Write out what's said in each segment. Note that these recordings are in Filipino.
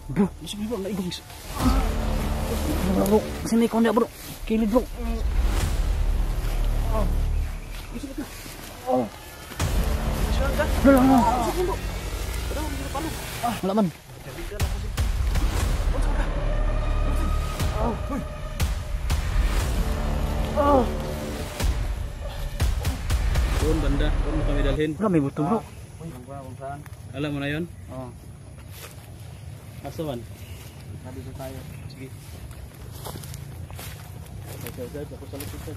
Bro, sige bro, naigong. Bro, sini ko na bro. Kilid bro. Wala man. Doon banda, doon mo kami dalhin. Bro, may buto bro. Alam mo na yun? Oo. Asawan? Nandito tayo. Sige. Sir, ako sa likod sir.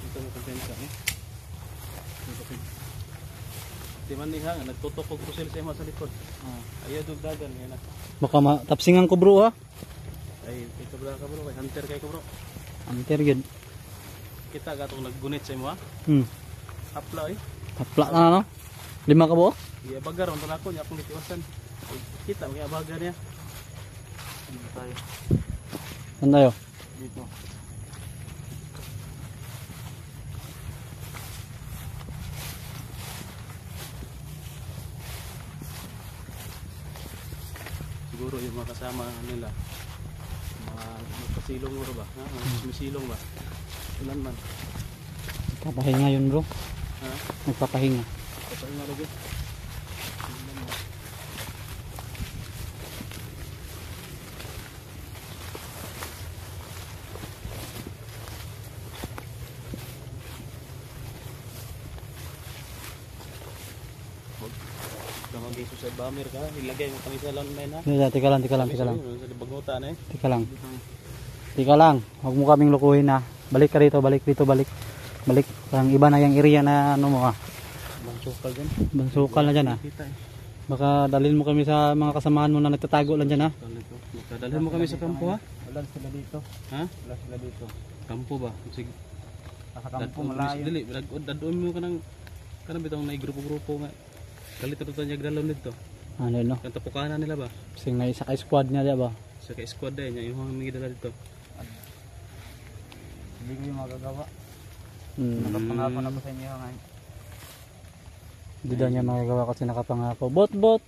Dito mo kumpensa eh. Di man niha, nagtutok og pusil sa ima sa likod. Ayaw dugdagan yan na. Baka matapsingan ko bro ha. Ay, ito bra ka bro, hunter kay ko bro. Anter yun. Kita gatong naggunit sa imo ha. Hapla eh. Tapla na no. 5 ka buo? Iya bagar on ako niya akong gitiwasan. Kita may abagar niya. Dito tayo. Saan tayo? Dito. Siguro yung mga kasama nila mga magpasilong mo ba? Ha? Magpasilong ba? Ilan man? Nagpapahinga yun bro. Ha? Nagpapahinga. Kapag nga lagi? Gamagay sa bummer ka, ilagay mo kami sa landmine ha. Tika lang. Sa bagutan eh. Tika lang. Huwag mo kaming lukuhin ha. Balik ka rito, balik. Parang iba na yung area na ano mo ha. Bansukal dyan. Bansukal na dyan ha. Baka dalhin mo kami sa mga kasamahan mo na nagtatago lang dyan ha. Dalhin mo kami sa kampo ha. Wala sila dito. Ha? Wala sila dito. Kampo ba? Sige. Sa kampo malayo. Dili, dadon mo kanang bitong na grupo nga. Kalito to niya dalon dito. Ano no? Kan tapukanan nila ba? Sing na isa ka squad niya diba? Sa ka squad din niya yung mga dala dito. Hindi ko yung magagawa. Nakapangako na ko sa inyo nga. Hindi daw niya magagawa kasi nakapangako. Bot!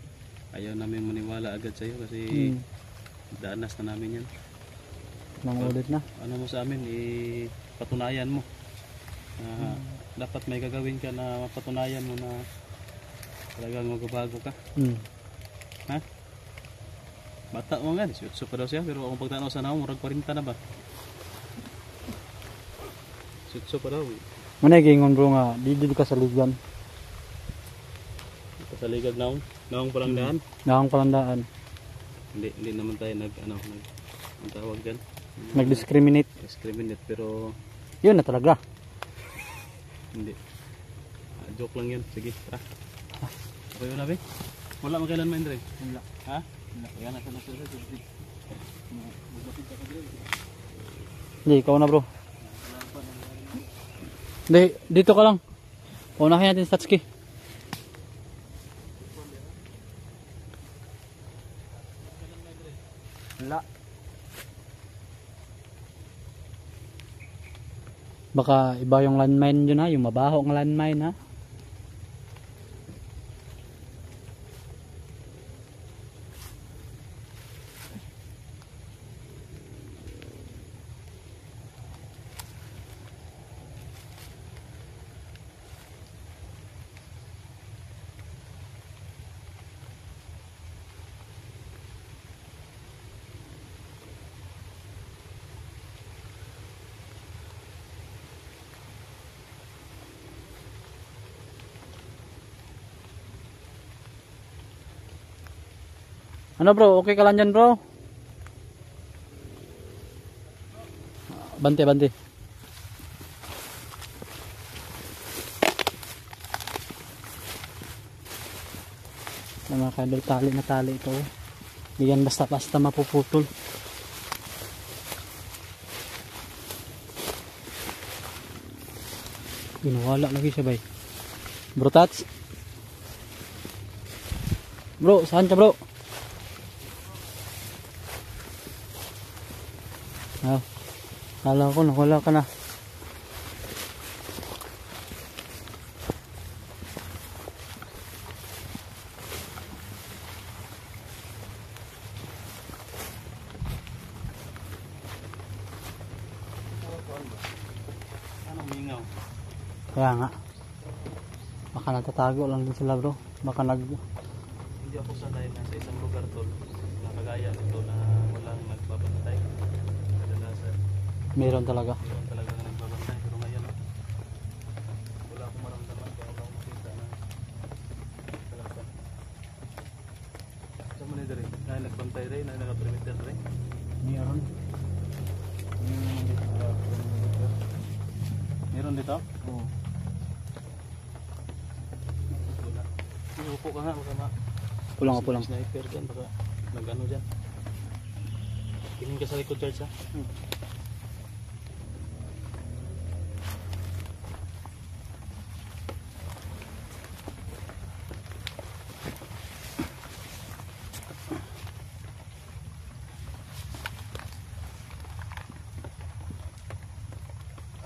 Ayaw namin maniwala agad sa iyo kasi daanas na namin yan. Mangulit na. Ano mo sa amin, patunayan mo. Dapat may gagawin ka na mapatunayan mo na talagang magbabago ka. Ha? Bata mo nga, 18 pa daw siya, pero akong pagtanaw sa naong, murag 40 na ba? 18 pa daw. Muna gingon bro nga, di ka sa ligan. Sa ligag naong palandaan? Naong palandaan. Hindi naman tayo ang tawag dyan. Nag-discriminate. Discriminate, pero yun na talaga. hindi. Joke lang yun. Sige, tara. Okay yun nabi? Wala magkailan mo Andre? Wala. Ha? Wala. Kaya nasa nasunod. Hindi, ikaw na bro. Hindi, dito ka lang. Unahin natin Statski. Wala. Baka iba yung landmine yun ha, yung mabaho ng landmine ha. Ano bro, okay ka lang dyan bro? Bante. Mga kadol, tali na tali ito. Hindi yan basta-basta mapuputol. Ginawala lagi siya bay. Bro Tats? Bro, saan ka bro? Kala ko nawala ka na. Anong mingaw? Kaya nga. Baka natatago lang din sila bro. Baka Hindi ako sanay na sa isang lugar tol na kagaya nito na walang nagbabantay. Kadalasan meron talaga. meron talaga na nagbabantay, pero ngayon wala akong maramdaman, kaya wala akong makita na talaga. Sa mga nila rin, na nagbantay rin, na nakaprimitir rin. Meron. Meron dito? Oo. Wala. Upo ka nga, baka Pulang ka pulang. sniper dyan, baka nag-ano dyan. Tingin ka sa likod, Charles, ha?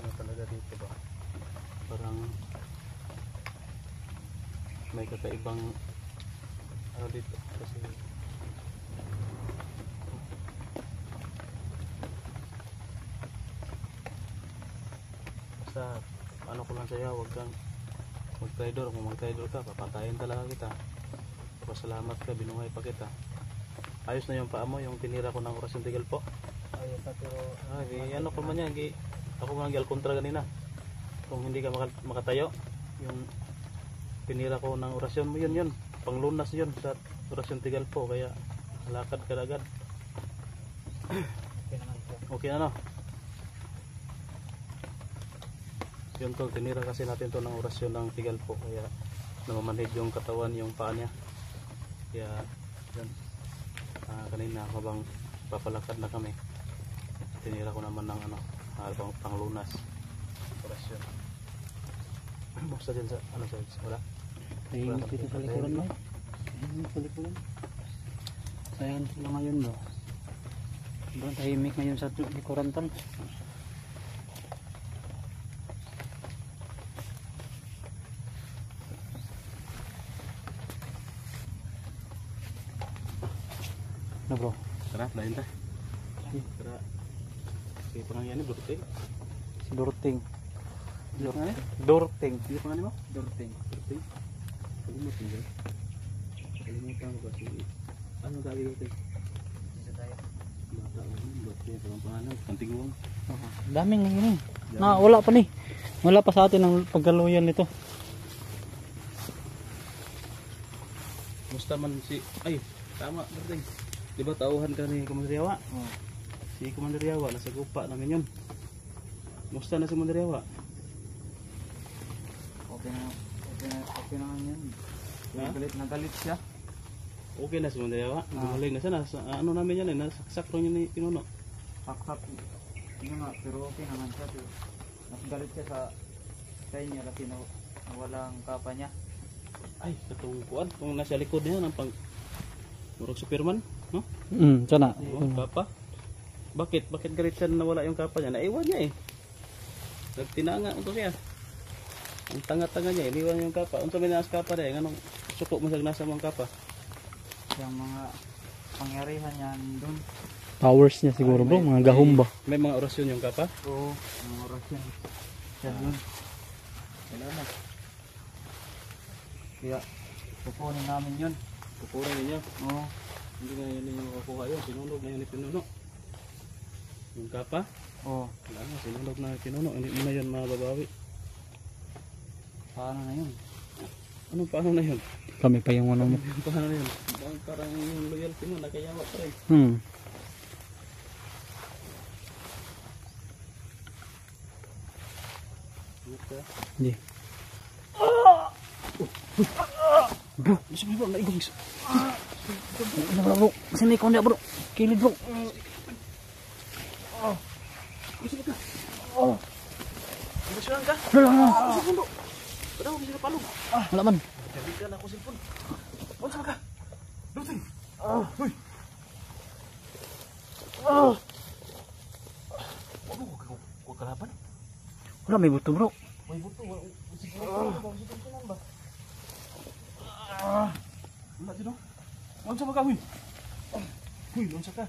Ano talaga dito ba? Parang may kakaibang ano dito kasi basta ano ko lang sa'yo, huwag kang mag-traitor. Kung mag-traitor ka, papatayin talaga kita. Pasalamat ka, binuhay pa kita. Ayos na yung paa mo, yung tinira ko ng orasyon tigil po. Ayun pa pero Ano ko man yan, ako man gyal kontra ganina. Kung hindi ka makatayo, yung pinira ko ng orasyon mo, yun panglunas yun sa orasyon tigal po, kaya lakad ka agad. Okay na, no? Yun to, tinira kasi natin to ng orasyon ng tigal po, kaya namamanhid yung katawan, yung paa niya. Kaya yun, kanina habang papalakad na kami, tinira ko naman ng panglunas orasyon. Basta din sa wala. tahimik dito sa likuran mo. Tahimik sa likuran. Sayang sila ngayon bro. Sobrang tahimik ngayon sa likuran tan. Na bro. Tara, lain ta. Tara. Kaya pangangyani, Dorting. Si Dorting. Dorting? Dorting. Hindi pangalan mo? Dorting. Dorting? Kalimutan ko. Kalimutan ko kasi. Ano dali Dorting? Bata ko yun. Dorting, parang pangalan. Kantiguang. Daming ngayon eh. Wala pa ni. Wala pa sa atin ang pagkaluyan nito. Musta man si... Ay, tama Dorting. Di ba tauhan ka ni Commander Yawa? Oh. Si Commander Yawa, nasa gupa namin yun. Musta na si Commander Yawa? Okay na yan. Ha? Nagalit siya. Okay na si Commander Yawa. Gumaling na siya. Ano namin yan eh. Nasaksak lang yun ni Pinuno. Saksak. Yun nga, pero okay naman siya. Pero mas galit siya sa inyo kasi nawala ang kapa niya. Ay, katong kuan. Kung nasa likod niya, ng pang... Murag Superman. No? Sana. Kapa? Bakit galit siya na nawala yung kapa niya? Naiwan niya eh. Nagtinanga ito siya. Ang tanga-tanga niya, iniwan yung kapa. Unsa may naas kapa rin? Anong suko mo sa nasa mga kapa? Yung mga pangyarihan niya doon. Powers niya siguro bro, mga gahom ba? May mga orasyon yung kapa? Oo, mga orasyon. Siya doon. Wala na. Kaya, kukunin namin yun. Kukurin niya. Oo. Hindi na yun yung makukuha yun. Sinunog na yun ni Pinuno. Yung kapa? Oo. Wala na, sinunog na ni Pinuno. Hindi mo na yun mababawi. Paano na yun? Paano na yun? Kami pa yung ano mo. Paano na yun? Parang yung loyalty mo, nakayawa pa rin. Hindi. Bro, masuk bro, naigong isa. Ano bro? Sini ko niya bro. Kilid bro. Masuk ka. Masuk ka? Wala na. Masuk bro. Padahal bisa na palong. Wala man. Jadi kan aku silpon. Masuk ka. Duting. Huy. kalaban. Wala, may buto bro. May buto. Siguro ba? Wala dito. Unsa ba ka, huy? Huy, unsa ka?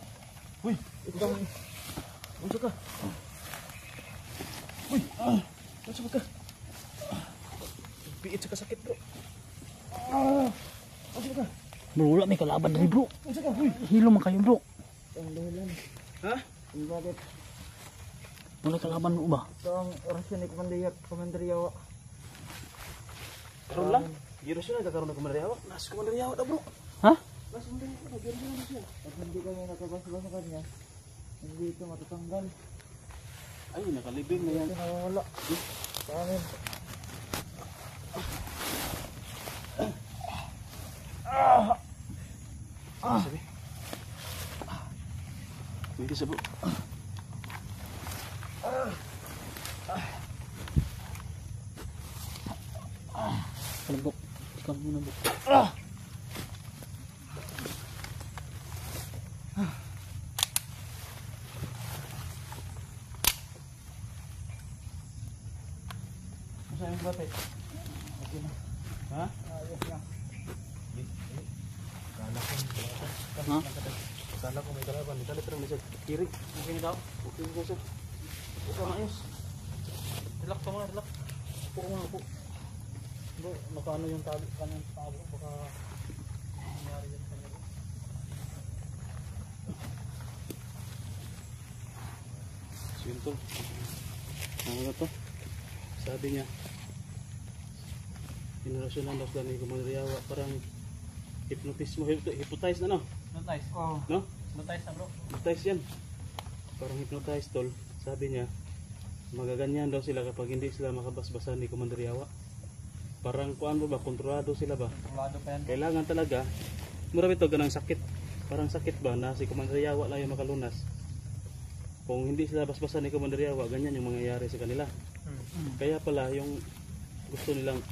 Huy, ito ka. Unsa ka? Huy, unsa ba ka? Piit sa kasakit bro. Unsa ba ka? Bro, wala may kalaban dali bro. Unsa ka, huy? Hilo man kayo bro. Ang dahilan. Ha? Bakit? Wala kalaban mo ba? Ito ang orasyon ni Commander Yawa. Karon lang. Girosyon na karon na kumariyawa. Nas kumariyawa da bro. Ha? Nas kumariyawa da girosyon na siya. At hindi kami nakabasa sa kanya, hindi ito matatanggal. Ay, nakalibing na yan. Ito nawawala. Sa amin. Sabi. Pwede sa bro. Kalabok. Ikaw muna bro. Masa yung bate? Okay na. Ha? Ayos na. Ha? Kala ko may kalaban. Dali terang bisa kiri. Okay daw. Okay ko siya. Okay maayos. Relax ka muna, relax. Upo ko nga po. Bro, nakaano yung tali kanang tabo baka nangyari yan kanya bro. So yun to. Ano na to? Sabi niya, inurasyon lang daw ni Commander Yawa. Parang hypnotismo, hypnotize na no? Hypnotize. Oh. No? Hypnotize na bro. Hypnotize yan. Parang hypnotize tol. Sabi niya, magaganyan daw sila kapag hindi sila makabasbasan ni Commander Yawa. Parang kuan ba, kontrolado sila ba? Kontrolado pa yan. Kailangan talaga, mura ito ganang sakit. Parang sakit ba na si Commander Yawa lang yung makalunas. Kung hindi sila basbasan ni Commander Yawa, ganyan yung mangyayari sa kanila. Kaya pala yung gusto nilang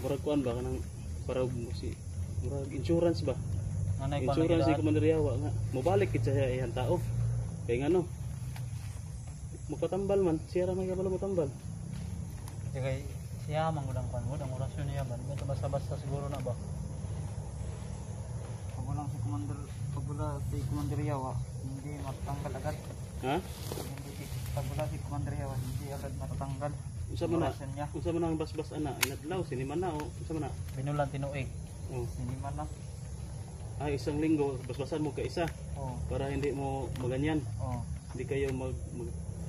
murag kuan ba kanang para si murag insurance ba? Nanay Insurance si Commander Yawa nga mobalik kit sa iyang tao. Kaya nga no. Magpatambal man, siya ra may kabalo mo tambal. Kaya siya mangudang kan mo, ang orasyon niya ba? Ito basta-basta siguro na ba? Pag wala si Commander Yawa, hindi matatanggal agad. Ha? Pag wala si Commander Yawa, hindi agad matatanggal. Unsa man na? Orasyon niya. Unsa man ang basbas ana? Inadlaw siniman na o unsa man na? Binulan tinuig. Oh. Hindi man na. Ay isang linggo basbasan mo ka isa Oh. para hindi mo maganyan. Oh. Hindi kayo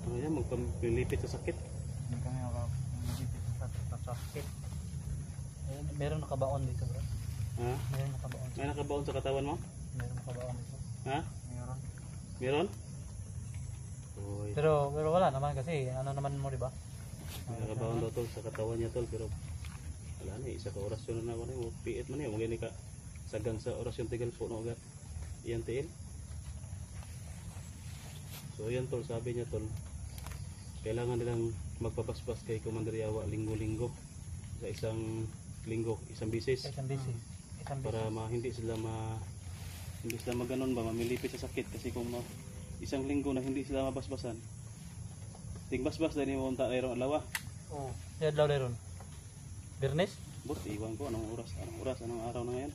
ano yan, magpilipit sa sakit. Hindi kami makapagpipit sa sakit. Meron nakabaon dito bro. Ha? Meron nakabaon. May nakabaon sa katawan mo? Meron nakabaon dito. Ha? Meron. Meron? Oy. Pero wala naman kasi ano naman mo di ba? May nakabaon daw tol sa katawan niya tol pero wala na isa ka orasyon na naman mo piit man niya mo gani ka sagang sa orasyon tigal po no agad. Iyan tiil. So yan tol sabi niya tol kailangan nilang magpapaspas kay Commander Yawa linggo-linggo sa isang linggo, isang bisis Isang busy. Isang busy. para hindi sila maganon ba mamilipit sa sakit kasi kung isang linggo na hindi sila mabasbasan tingbasbas dahil mo unta mayroong alawa. Oh. Yan daw ron. Birnes? Bot, iwan ko anong oras, anong araw na ngayon.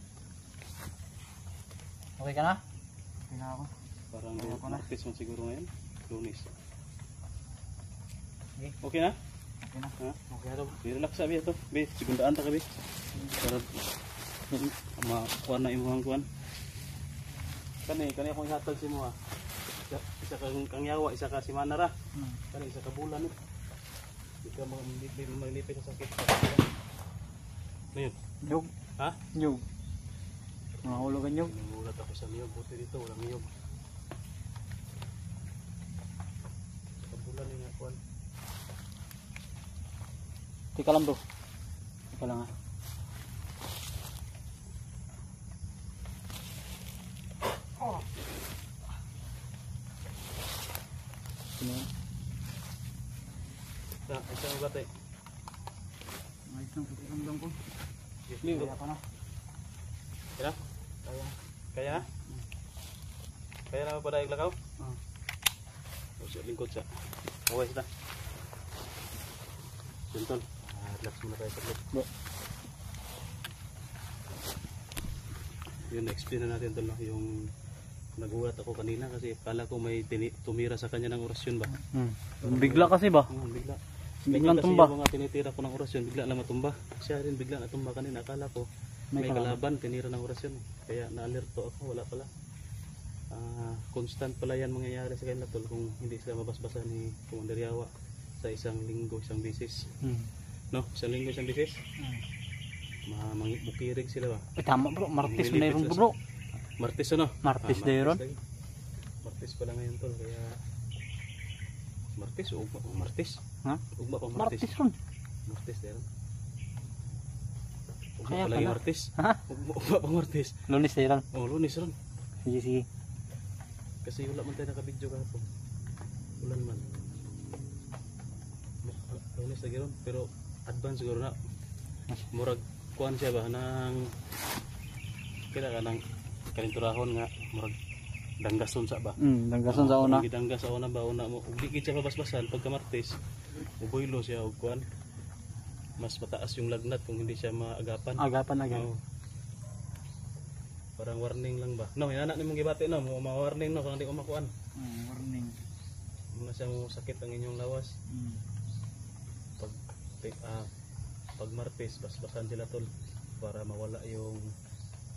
Okay ka na? Okay na ako. Parang Ayaw ko na. Martes man siguro ngayon. Lunes. Okay. Okay na? Okay na. Ha? Okay na daw. Relax sabi ito. Be, sigundaan ta ka be. Para makuha na imuhang kuhan. Kani akong ihatag si mo ha. Isa kang Yawa, isa ka si Manara. Kani isa ka bulan eh. Hindi ka maglipit sa sakit. Ano yun? Nyug. Ha? Nyug. Mahulugan nyug. Nagulat ako sa niyog. Buti dito, walang niyog. Sa bulan yung kuhan. Tika lang bro. Tika lang ha. Sino yan? Isang batay. Ayos lang pakiramdam ko. Linggo. Kaya ko na. Kaya? Kaya. Kaya? Kaya naman pa dahil lakaw? Oh. O siya lingkod siya. Kaway kita. Yun tol. Relax muna tayo saglit. Bro. Yun, explain na natin tol no? Yung nagulat ako kanina kasi kala ko may tumira sa kanya ng orasyon ba? Bigla kasi ba? Bigla. Biglang Kasi tumba. yung mga tinitira ko ng orasyon, bigla lang matumba. Siya rin bigla natumba kanina. Akala ko may kalaban, tinira ng orasyon. Kaya na-alerto ako, wala pala. Constant pala yan mangyayari sa kanila tol kung hindi sila mabasbasa ni Commander Yawa sa isang linggo, isang bisis. No? Isang linggo, isang bisis. Bukirig sila ba? Tama bro, Martes Nilipit mayroon sila bro. Martes ano? Martes mayroon. lagi. Martes pala ngayon tol, kaya Martes o ugma pang Martes? Ha? Ugma pang Martes. Martes ron. Martes din. Ugma Kaya pala yung pala. Martes. Ha? Ugma pang Martes. Lunes mayroon. Oh, Lunes ron. Sige sige. Kasi wala man tayo nakabidyo kahapon. Ulan man. Lunes lagi ron, pero advance siguro na. Murag kuan siya ba nang kaya ka nang kalinturahon nga murag danggason sa ba? Danggason sa una. Gidanggas sa una ba una mo. Ug di gid siya mabasbasan pagka Martes. Uboylo siya og kuan. Mas mataas yung lagnat kung hindi siya maagapan. Agapan agad. Oo. Parang warning lang ba? No, yana nimong gibati no, mo ma-warning no kung hindi ko makuan. Warning. Mga siya mo sakit ang inyong lawas. Pag pag Martes basbasan sila tol para mawala yung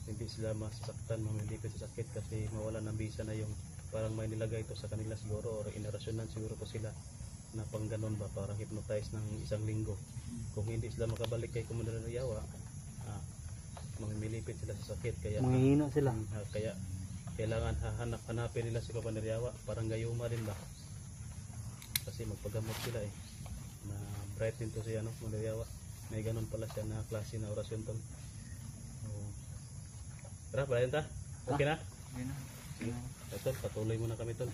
hindi sila masasaktan, mamilipit sa sakit kasi mawala ng bisa na yung parang may nilagay ito sa kanila siguro or inarasyonan siguro ko sila na pang ganon ba, parang hypnotize ng isang linggo. Kung hindi sila makabalik kay Commander Yawa, mamimilipit sila sa sakit kaya Manghihina sila. kaya kailangan hanapin nila si Commander Yawa, parang gayuma din ba kasi magpagamot sila na bright din to si Commander Yawa. May ganon pala siya na klase na orasyon tol. Tara, pala yun ta? Okay na? Yun na. Sige. Tol, patuloy muna kami tol.